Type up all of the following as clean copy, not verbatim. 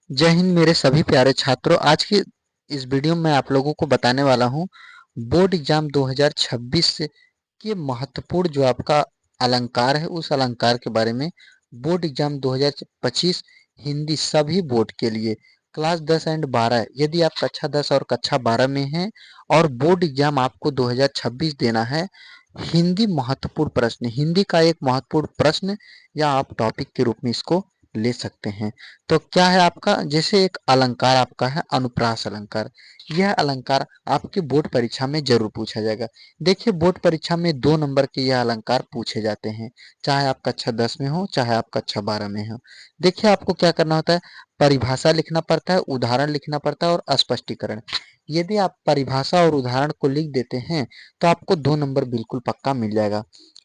जय हिंद मेरे सभी प्यारे छात्रों। आज की इस वीडियो में आप लोगों को बताने वाला हूँ बोर्ड एग्जाम 2026 से के महत्वपूर्ण जो आपका अलंकार है उस अलंकार के बारे में। बोर्ड एग्जाम 2025 हिंदी सभी बोर्ड के लिए क्लास 10 एंड 12, यदि आप कक्षा 10 और कक्षा 12 में हैं और बोर्ड एग्जाम आपको 2026 देना है, हिंदी महत्वपूर्ण प्रश्न, हिंदी का एक महत्वपूर्ण प्रश्न या आप टॉपिक के रूप में इसको ले सकते हैं। तो क्या है आपका, जैसे एक अलंकार आपका है अनुप्रास अलंकार। यह अलंकार आपके बोर्ड परीक्षा में जरूर पूछा जाएगा। देखिए, बोर्ड परीक्षा में 2 नंबर के यह अलंकार पूछे जाते हैं, चाहे आप कक्षा 10 में हो चाहे आप कक्षा 12 में हो। देखिए, आपको क्या करना होता है, परिभाषा लिखना पड़ता है, उदाहरण लिखना पड़ता है और स्पष्टीकरण। यदि आप परिभाषा और उदाहरण को लिख देते हैं तो आपको 2 नंबर बिल्कुल पक्का मिल जाएगा।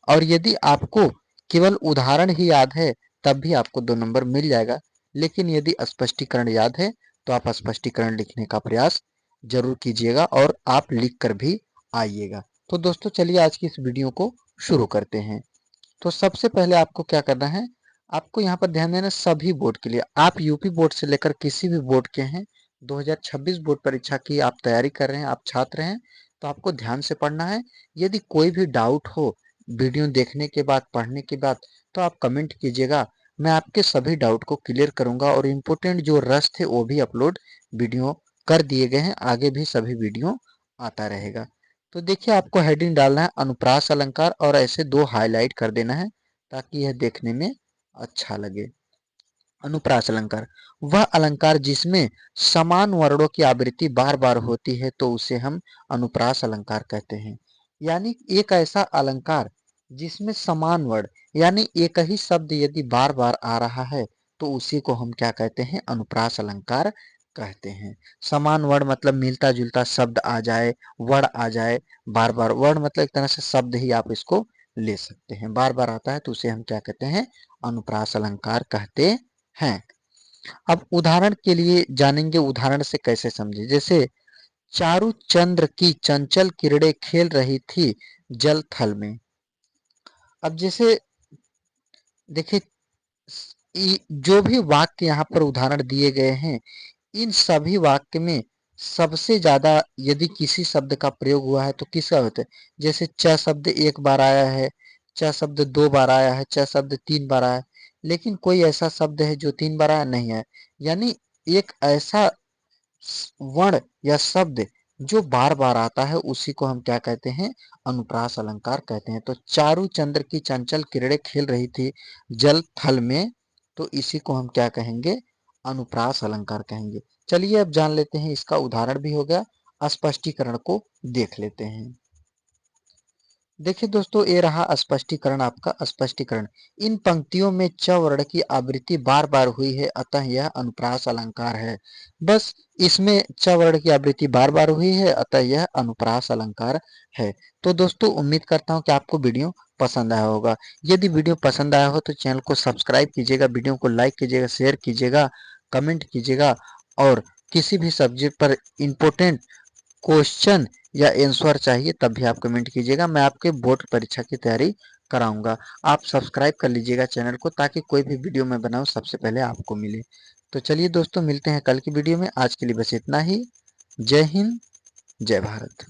और यदि आपको केवल उदाहरण ही याद है तब भी आपको 2 नंबर मिल जाएगा। लेकिन यदि स्पष्टीकरण याद है तो आप स्पष्टीकरण लिखने का प्रयास जरूर कीजिएगा और आप लिख कर भी आइएगा। तो दोस्तों, चलिए आज की इस वीडियो को शुरू करते हैं। तो सबसे पहले आपको क्या करना है, आपको यहाँ पर ध्यान देना, सभी बोर्ड के लिए, आप यूपी बोर्ड से लेकर किसी भी बोर्ड के हैं, 2026 बोर्ड परीक्षा की आप तैयारी कर रहे हैं, आप छात्र हैं, तो आपको ध्यान से पढ़ना है। यदि कोई भी डाउट हो वीडियो देखने के बाद, पढ़ने के बाद, तो आप कमेंट कीजिएगा। मैं आपके सभी डाउट को क्लियर करूंगा और इम्पोर्टेंट जो रस थे वो भी अपलोड वीडियो कर दिए गए हैं, आगे भी सभी वीडियो आता रहेगा। तो देखिए, आपको हेडिंग डालना है अनुप्रास अलंकार और ऐसे 2 हाईलाइट कर देना है ताकि यह देखने में अच्छा लगे। अनुप्रास अलंकार वह अलंकार जिसमें समान वर्णों की आवृत्ति बार बार होती है तो उसे हम अनुप्रास अलंकार कहते हैं। यानी एक ऐसा अलंकार जिसमें समान वर्ण, यानी एक ही शब्द यदि बार बार आ रहा है तो उसी को हम क्या कहते हैं, अनुप्रास अलंकार कहते हैं। समान वर्ण मतलब मिलता जुलता शब्द आ जाए, वर्ण आ जाए बार बार। वर्ण मतलब एक तरह से शब्द ही आप इसको ले सकते हैं, बार बार आता है तो उसे हम क्या कहते हैं, अनुप्रास अलंकार कहते हैं। अब उदाहरण के लिए जानेंगे, उदाहरण से कैसे समझे। जैसे चारु चंद्र की चंचल किरणें खेल रही थी जल थल में। अब जैसे देखिए, जो भी वाक्य यहाँ पर उदाहरण दिए गए हैं, इन सभी वाक्य में सबसे ज्यादा यदि किसी शब्द का प्रयोग हुआ है तो किसका होता है। जैसे च शब्द 1 बार आया है, च शब्द 2 बार आया है, च शब्द 3 बार आया है, लेकिन कोई ऐसा शब्द है जो 3 बार आया नहीं है। यानी एक ऐसा वर्ण या शब्द जो बार बार आता है उसी को हम क्या कहते हैं, अनुप्रास अलंकार कहते हैं। तो चारु चंद्र की चंचल किरणें खेल रही थी जल थल में, तो इसी को हम क्या कहेंगे, अनुप्रास अलंकार कहेंगे। चलिए अब जान लेते हैं, इसका उदाहरण भी हो गया, स्पष्टीकरण को देख लेते हैं। देखिए दोस्तों, ये रहा स्पष्टीकरण, आपका स्पष्टीकरण। इन पंक्तियों में च वर्ण की आवृत्ति बार बार हुई है अतः यह अनुप्रास अलंकार है। बस इसमें च वर्ण की आवृत्ति बार बार हुई है अतः यह अनुप्रास अलंकार है। तो दोस्तों, उम्मीद करता हूँ कि आपको वीडियो पसंद आया होगा। यदि वीडियो पसंद आया हो तो चैनल को सब्सक्राइब कीजिएगा, वीडियो को लाइक कीजिएगा, शेयर कीजिएगा, कमेंट कीजिएगा और किसी भी सब्जेक्ट पर इम्पोर्टेंट क्वेश्चन या आंसर चाहिए तब भी आप कमेंट कीजिएगा, मैं आपके बोर्ड परीक्षा की तैयारी कराऊंगा। आप सब्सक्राइब कर लीजिएगा चैनल को ताकि कोई भी वीडियो मैं बनाऊं सबसे पहले आपको मिले। तो चलिए दोस्तों, मिलते हैं कल की वीडियो में। आज के लिए बस इतना ही। जय हिंद, जय भारत।